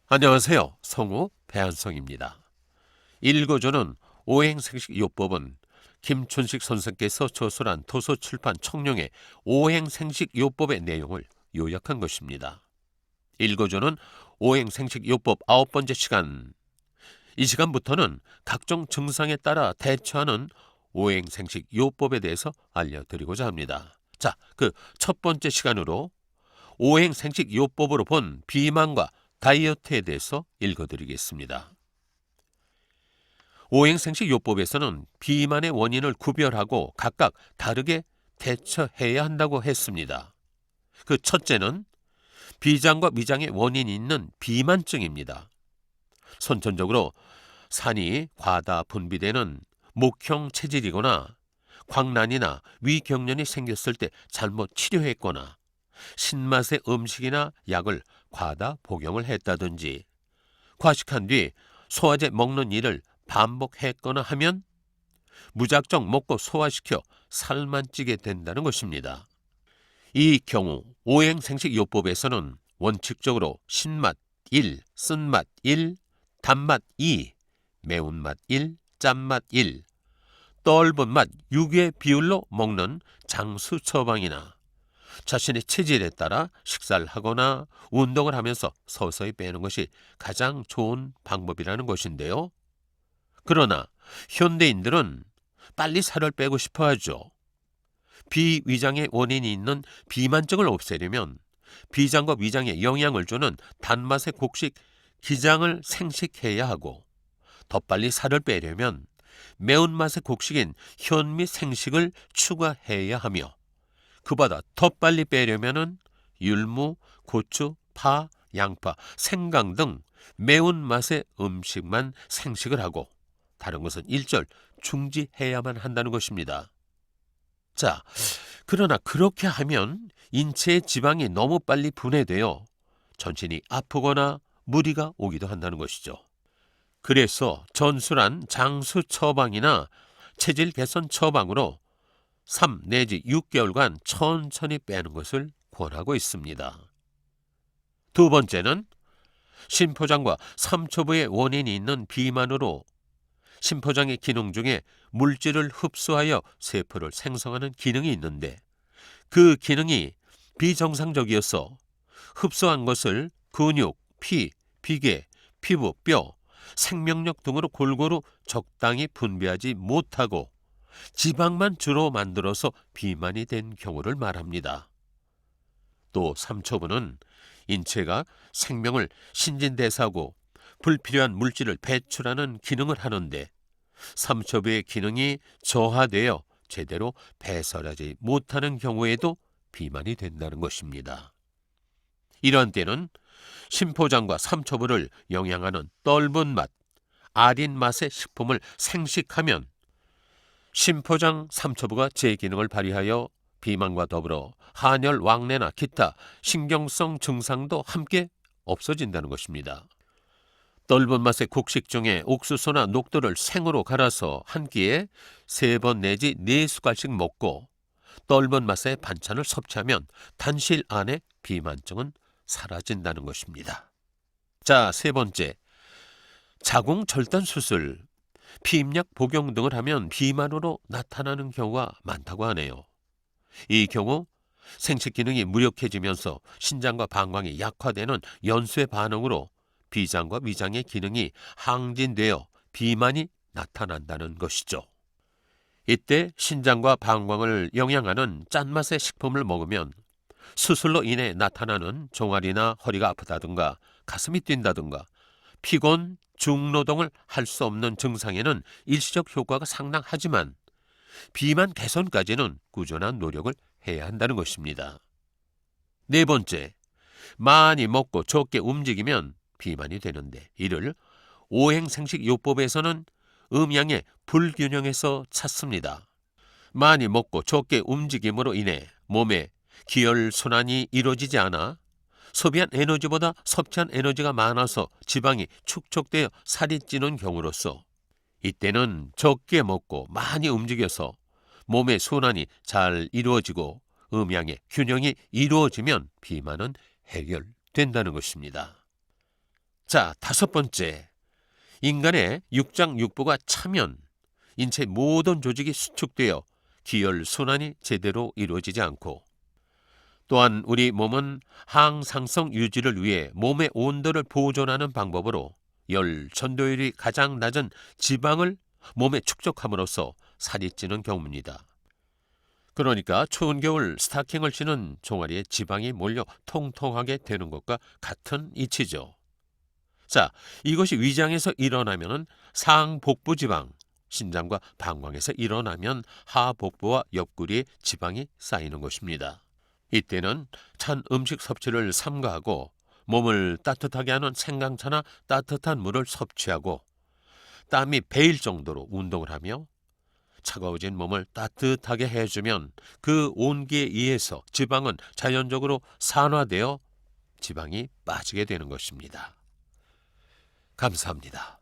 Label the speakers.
Speaker 1: 안녕하세요. 성우 배한성입니다. 일거조는 오행생식요법은 김춘식 선생께서 저술한 도서출판 청룡의 오행생식요법의 내용을 요약한 것입니다. 일거조는 오행생식요법 9번째 시간. 이 시간부터는 각종 증상에 따라 대처하는 오행생식요법에 대해서 알려드리고자 합니다. 자, 그 첫 번째 시간으로 오행생식요법으로 본 비만과 다이어트에 대해서 읽어드리겠습니다. 오행생식요법에서는 비만의 원인을 구별하고 각각 다르게 대처해야 한다고 했습니다. 그 첫째는 비장과 위장의 원인이 있는 비만증입니다. 선천적으로 산이 과다 분비되는 목형 체질이거나 광란이나 위경련이 생겼을 때 잘못 치료했거나 신맛의 음식이나 약을 과다 복용을 했다든지 과식한 뒤 소화제 먹는 일을 반복했거나 하면 무작정 먹고 소화시켜 살만 찌게 된다는 것입니다. 이 경우 오행생식요법에서는 원칙적으로 신맛 1, 쓴맛 1, 단맛 2, 매운맛 1, 짠맛 1, 떫은 맛 6의 비율로 먹는 장수 처방이나 자신의 체질에 따라 식사를 하거나 운동을 하면서 서서히 빼는 것이 가장 좋은 방법이라는 것인데요. 그러나 현대인들은 빨리 살을 빼고 싶어 하죠. 비위장의 원인이 있는 비만증을 없애려면 비장과 위장에 영향을 주는 단맛의 곡식 기장을 생식해야 하고, 더 빨리 살을 빼려면 매운맛의 곡식인 현미 생식을 추가해야 하며, 그보다 더 빨리 빼려면은 율무, 고추, 파, 양파, 생강 등 매운맛의 음식만 생식을 하고 다른 것은 일절 중지해야만 한다는 것입니다. 자, 그러나 그렇게 하면 인체의 지방이 너무 빨리 분해되어 전신이 아프거나 무리가 오기도 한다는 것이죠. 그래서 전술한 장수 처방이나 체질 개선 처방으로 3 내지 6개월간 천천히 빼는 것을 권하고 있습니다. 두 번째는 심포장과 삼초부의 원인이 있는 비만으로 심포장의 기능 중에 물질을 흡수하여 세포를 생성하는 기능이 있는데, 그 기능이 비정상적이어서 흡수한 것을 근육, 피, 비계, 피부, 뼈, 생명력 등으로 골고루 적당히 분비하지 못하고 지방만 주로 만들어서 비만이 된 경우를 말합니다. 또 삼초부는 인체가 생명을 신진대사하고 불필요한 물질을 배출하는 기능을 하는데, 삼초부의 기능이 저하되어 제대로 배설하지 못하는 경우에도 비만이 된다는 것입니다. 이런 때는 심포장과 삼초부를 영양하는 떫은 맛, 아린 맛의 식품을 생식하면 심포장, 삼초부가 제 기능을 발휘하여 비만과 더불어 한열, 왕래나 기타 신경성 증상도 함께 없어진다는 것입니다. 떫은 맛의 곡식 중에 옥수수나 녹두를 생으로 갈아서 한 끼에 3번 내지 4숟갈씩 먹고 떫은 맛의 반찬을 섭취하면 단시일 안에 비만증은 사라진다는 것입니다. 자, 세 번째, 자궁절단 수술, 피임약 복용 등을 하면 비만으로 나타나는 경우가 많다고 하네요. 이 경우 생식 기능이 무력해지면서 신장과 방광이 약화되는 연쇄 반응으로 비장과 위장의 기능이 항진되어 비만이 나타난다는 것이죠. 이때 신장과 방광을 영양하는 짠맛의 식품을 먹으면 수술로 인해 나타나는 종아리나 허리가 아프다든가 가슴이 뛴다든가 피곤, 중노동을 할 수 없는 증상에는 일시적 효과가 상당하지만 비만 개선까지는 꾸준한 노력을 해야 한다는 것입니다. 네 번째, 많이 먹고 적게 움직이면 비만이 되는데, 이를 오행생식요법에서는 음양의 불균형에서 찾습니다. 많이 먹고 적게 움직임으로 인해 몸에 기혈순환이 이루어지지 않아 소비한 에너지보다 섭취한 에너지가 많아서 지방이 축적되어 살이 찌는 경우로서, 이때는 적게 먹고 많이 움직여서 몸의 순환이 잘 이루어지고 음양의 균형이 이루어지면 비만은 해결된다는 것입니다. 자, 다섯 번째. 인간의 육장육부가 차면 인체 모든 조직이 수축되어 기혈순환이 제대로 이루어지지 않고, 또한 우리 몸은 항상성 유지를 위해 몸의 온도를 보존하는 방법으로 열 전도율이 가장 낮은 지방을 몸에 축적함으로써 살이 찌는 경우입니다. 그러니까 추운 겨울 스타킹을 신은 종아리에 지방이 몰려 통통하게 되는 것과 같은 이치죠. 자, 이것이 위장에서 일어나면 상복부 지방, 신장과 방광에서 일어나면 하복부와 옆구리에 지방이 쌓이는 것입니다. 이때는 찬 음식 섭취를 삼가하고 몸을 따뜻하게 하는 생강차나 따뜻한 물을 섭취하고 땀이 배일 정도로 운동을 하며 차가워진 몸을 따뜻하게 해주면 그 온기에 의해서 지방은 자연적으로 산화되어 지방이 빠지게 되는 것입니다. 감사합니다.